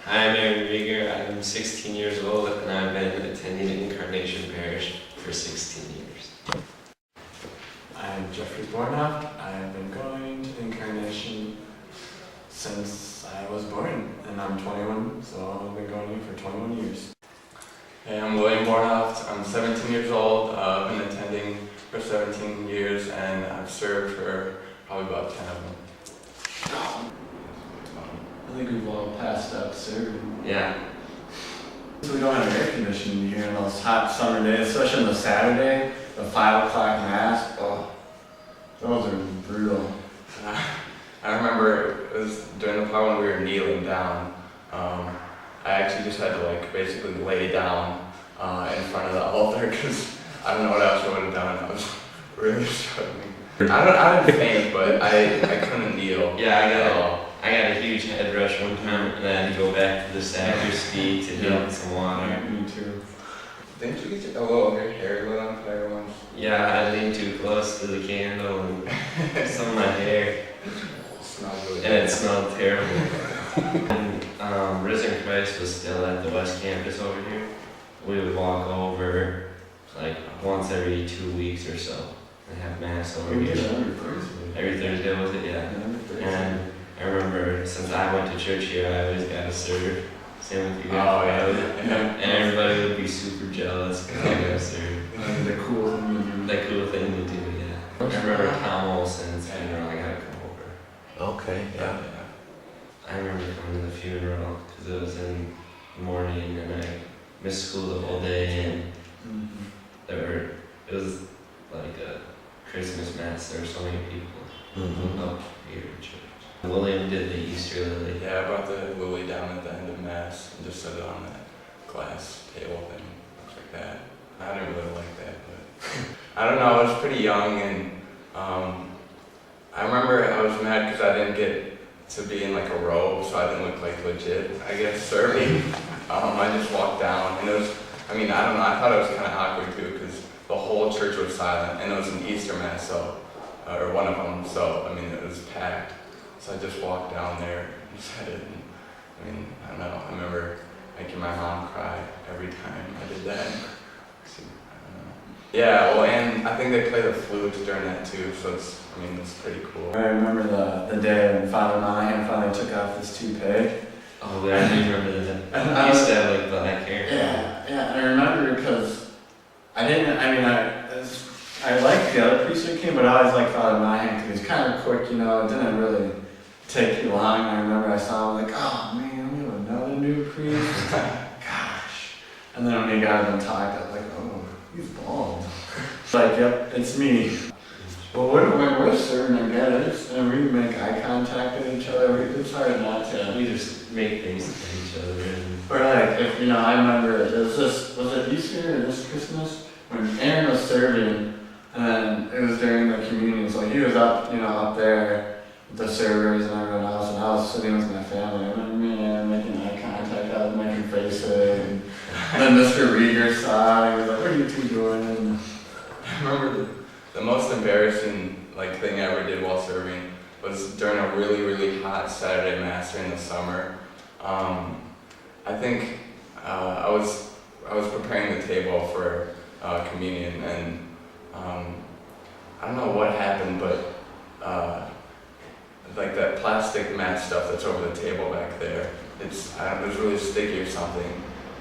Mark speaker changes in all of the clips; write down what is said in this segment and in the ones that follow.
Speaker 1: Hi, I'm Rieger. I'm 16 years old and I've been attending Incarnation Parish for 16 years.
Speaker 2: I'm Rieger Bornhoft. I've been going to Incarnation since I was born, and I'm 21, so I've been going here for 21 years.
Speaker 3: Hey, I'm Rieger Bornhoft. I'm 17 years old. I've been attending for 17 years, and I've served for probably about 10 of them.
Speaker 2: I think we've all passed out serving.
Speaker 1: Yeah.
Speaker 2: We don't have air conditioning here in those hot summer days, especially on the Saturday, the 5 o'clock mass. Oh, those are brutal.
Speaker 3: I remember it was during the part when we were kneeling down. I actually just had to basically lay down in front of the altar because I don't know what else I would have done. I was really struggling. I didn't faint, but I couldn't kneel.
Speaker 1: Yeah, I got a huge head rush one time and I had to go back to the sacristy to get some water.
Speaker 2: Me too.
Speaker 3: Didn't you get a little hair lit on fire once?
Speaker 1: Yeah, I leaned too close to the candle and some of my hair. And it smelled terrible. And Risen Christ was still at the West Campus over here. We would walk over once every 2 weeks or so and have mass over here. Every Thursday was it? Yeah. And I remember since I went to church here, I always got to serve. Same with you guys.
Speaker 3: Oh yeah.
Speaker 1: And everybody would be super jealous because I got to serve.
Speaker 2: The cool thing to do.
Speaker 1: The cool thing to do, yeah. I remember Tom Olson's funeral, I got to come over.
Speaker 4: Okay, yeah.
Speaker 1: I remember coming to the funeral because it was in the morning and I missed school the whole day and it was like a Christmas mass. There were so many people up here at church. William did the Easter lily.
Speaker 3: Yeah, I brought the lily down at the end of mass and just set it on that glass table thing. Looks like that. I didn't really like that, but I don't know. I was pretty young and I remember I was mad because I didn't get to be in a robe, so I didn't look legit, I guess, serving. I just walked down and it was, I don't know, I thought it was kind of awkward too because the whole church was silent and it was an Easter mass, so, or one of them, so, it was packed. So I just walked down there and said it, and I don't know, I remember making my mom cry every time I did that. So, I don't know. Yeah, well, and I think they play the flute during that too, so it's pretty cool.
Speaker 2: I remember the day when Father Monahan finally took off his toupee.
Speaker 1: Oh, yeah, I do remember that. He used to have black hair.
Speaker 2: Yeah, I remember because I liked the other priest who came, but I always liked Father Monahan because he was kind of quick, it didn't really take you long. I remember I saw him oh man, we have another new priest. Gosh. And then when he got him talked, I was oh, he's bald. Yep, it's me. Well, when we're serving together, and we make eye contact with each other, it's hard not to.
Speaker 1: We just make things to each other.
Speaker 2: Or if, I remember, was it Easter or this Christmas? When Aaron was serving, and then it was during the communion, so he was up, up there with the servers and everyone else, and I was sitting with my family. I remember me and Aaron making eye contact, I was making faces, and then Mr. Rieger saw it, he was like, what are you two doing? And
Speaker 3: I remember the most embarrassing thing I ever did while serving was during a really, really hot Saturday mass during the summer. I think I was preparing the table for communion, and I don't know what happened, but that plastic mat stuff that's over the table back there, it was really sticky or something,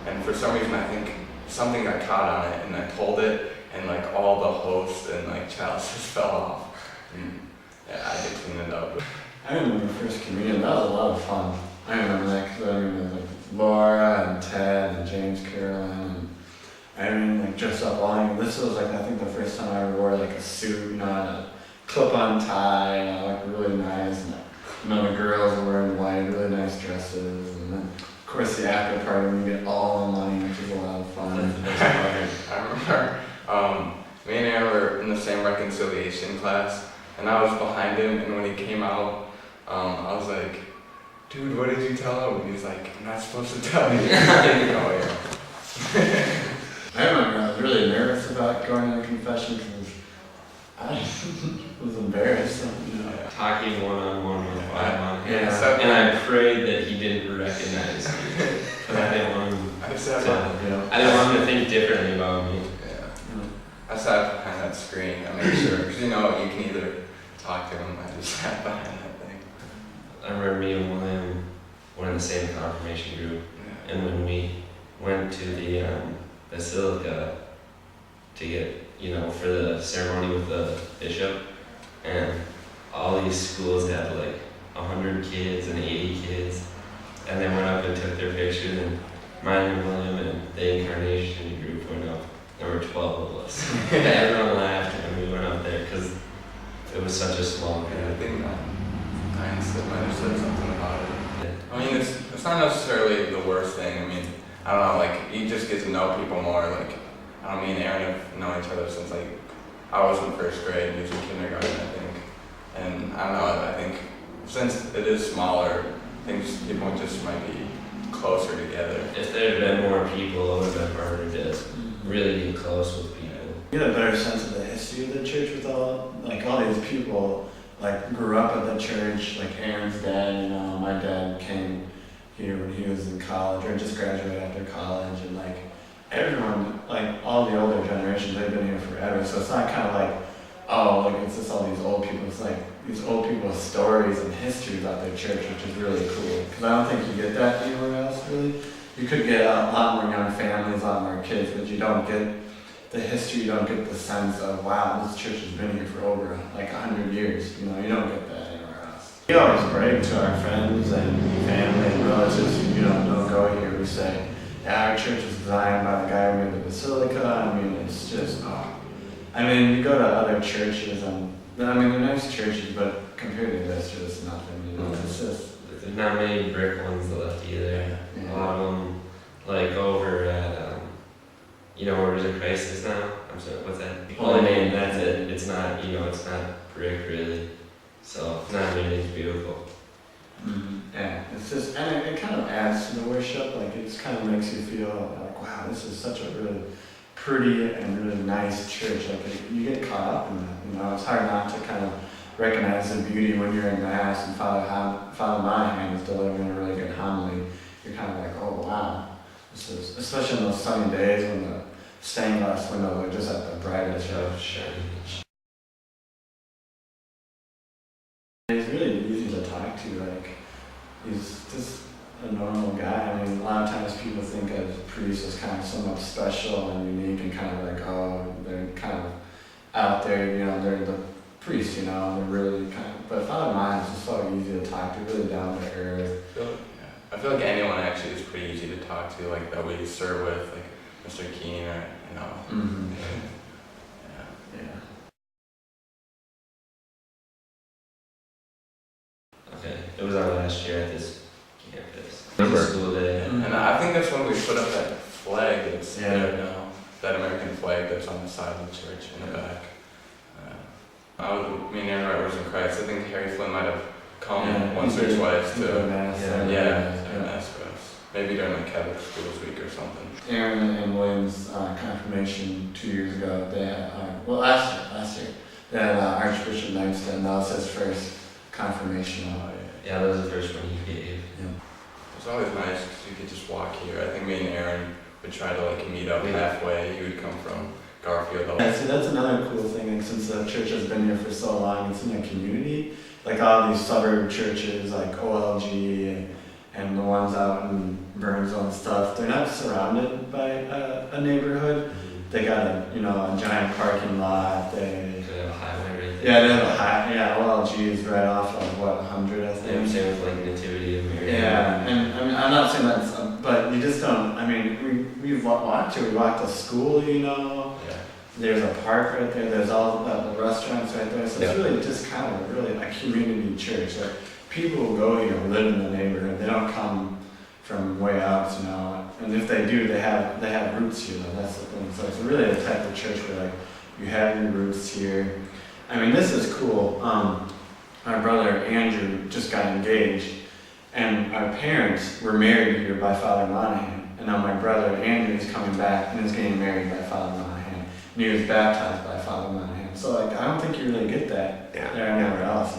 Speaker 3: and for some reason I think something got caught on it, and I pulled it, and all the hosts and chalices fell off. And yeah, I had to clean it up.
Speaker 2: I remember first communion, that was a lot of fun. I remember that because it was Laura and Ted and James Carolyn, and I dressed up all. This was I think the first time I ever wore a suit, and a clip-on tie, really nice. And the girls were wearing white, really nice dresses, and then of course the after party when you get all the money, which is a lot of fun.
Speaker 3: I remember me and Aaron were in the same reconciliation class, and I was behind him, and when he came out, I was like, dude, what did you tell him? And he's like, I'm not supposed to tell you. Oh, yeah.
Speaker 2: I remember I was really nervous about going to confession because I was embarrassed.
Speaker 1: Talking one-on-one with Father Monahan.
Speaker 2: Yeah.
Speaker 1: And I prayed that he didn't recognize me.
Speaker 3: sat
Speaker 1: So,
Speaker 3: behind,
Speaker 1: I didn't want him to think differently about me.
Speaker 3: I sat behind that screen. I made sure, because you can either talk to him. I just sat behind that thing.
Speaker 1: I remember me and William were in the same confirmation group,
Speaker 3: Yeah.
Speaker 1: and when we went to the basilica to get, for the ceremony with the bishop, and all these schools had like 100 kids and 80 kids, and they went up and took their pictures, and mine and William and the incarnation group went up. There were 12 of us. Everyone laughed when we went up there because it was such a small
Speaker 3: Yeah, I
Speaker 1: group.
Speaker 3: think Einstein might have said something about it. I mean, it's not necessarily the worst thing. I mean, I don't know, like, you just get to know people more. Like, I don't mean Aaron have known each other since, like, I was in first grade, he was in kindergarten, I think. And I don't know, I think since it is smaller, people just might be closer together.
Speaker 1: If there had been more people, it would have been harder to really get close with people.
Speaker 2: You get a better sense of the history of the church with all these people, like, grew up at the church, like Aaron's dad, my dad came here when he was in college, or just graduated after college, and like, everyone, like, all the older generations, they've been here forever, so it's not kind of like, oh, like, it's just all these old people, it's like, these old people's stories and histories about their church, which is really cool, because I don't think you get that anywhere else, really. You could get a lot more young families, a lot more kids, but you don't get the history, you don't get the sense of, wow, this church has been here for over like 100 years. You don't get that anywhere else. We always brag to our friends and family and relatives who don't go here. We say, yeah, our church was designed by the guy who made the basilica. I mean, it's just, you go to other churches and, they're nice churches, but compared to this, there's nothing, it's just.
Speaker 1: There's not many brick ones left either.
Speaker 2: Yeah.
Speaker 1: A lot of them, like over at, where Rieger Christ is now. I'm sorry, what's that? Holy Name, that's it. It's not, it's not brick really. So it's not really beautiful.
Speaker 2: Yeah, it's just, and it kind of adds to the worship, like it just kind of makes you feel like, wow, this is such a really pretty and really nice church. Like you get caught up in that, it's hard not to kind of recognize the beauty when you're in Mass and Father Monahan is delivering a really good homily. You're kind of like, oh wow, this is, especially in those sunny days when the stained glass windows are just at the brightest. He's really easy to talk to, like, he's just a normal guy. A lot of times people think of priests as kind of somewhat special and unique and kind of like, oh, they're kind of out there, they're the priests, they're really kind of, but Father Mine is just so easy to talk to, really down to earth.
Speaker 3: I feel like anyone actually is pretty easy to talk to, like, that we serve with, like Mr. Keene or,
Speaker 2: Mm-hmm.
Speaker 3: Yeah.
Speaker 1: Okay, it was our last year at this campus. It
Speaker 4: Remember.
Speaker 1: was a school day.
Speaker 3: And I think that's when we put up that flag that's
Speaker 2: Yeah.
Speaker 3: there now, that American flag that's on the side of the church in the back. Me and Aaron was in Christ. I think Harry Flynn might have come once or twice
Speaker 2: to
Speaker 3: to,
Speaker 2: Mass.
Speaker 3: Mass for us. Maybe during like Catholic Schools Week or something.
Speaker 2: Aaron and William's confirmation 2 years ago, they had, last year, they had Archbishop Knightston, that was his first confirmation.
Speaker 1: Yeah, that was the first one he gave.
Speaker 3: It's always nice because you could just walk here. I think me and Aaron would try to like meet up halfway. He would come from Garfield.
Speaker 2: Yeah, see, that's another cool thing, like, since the church has been here for so long, it's in a community. Like all these suburb churches, like OLG and the ones out in Burnsville and stuff, they're not surrounded by a neighborhood. They got a giant parking lot. They
Speaker 1: have a highway right there.
Speaker 2: Yeah, they have a high. Yeah, OLG is right off of 100, I think.
Speaker 1: Same with like Nativity of Mary.
Speaker 2: Yeah, and I'm not saying that's, but you just don't. We've walked here. We walked to school,
Speaker 3: Yeah.
Speaker 2: There's a park right there. There's all the restaurants right there. So it's really just kind of really a community church. Like people who go here live in the neighborhood. They don't come from way out, And if they do, they have roots here. That's the thing. So it's really a type of church where like you have your roots here. This is cool. Our brother Andrew just got engaged, and our parents were married here by Father Monahan. And now my brother Andrew is coming back and is getting married by Father Monahan. And he was baptized by Father Monahan. So I don't think you really get that anywhere else.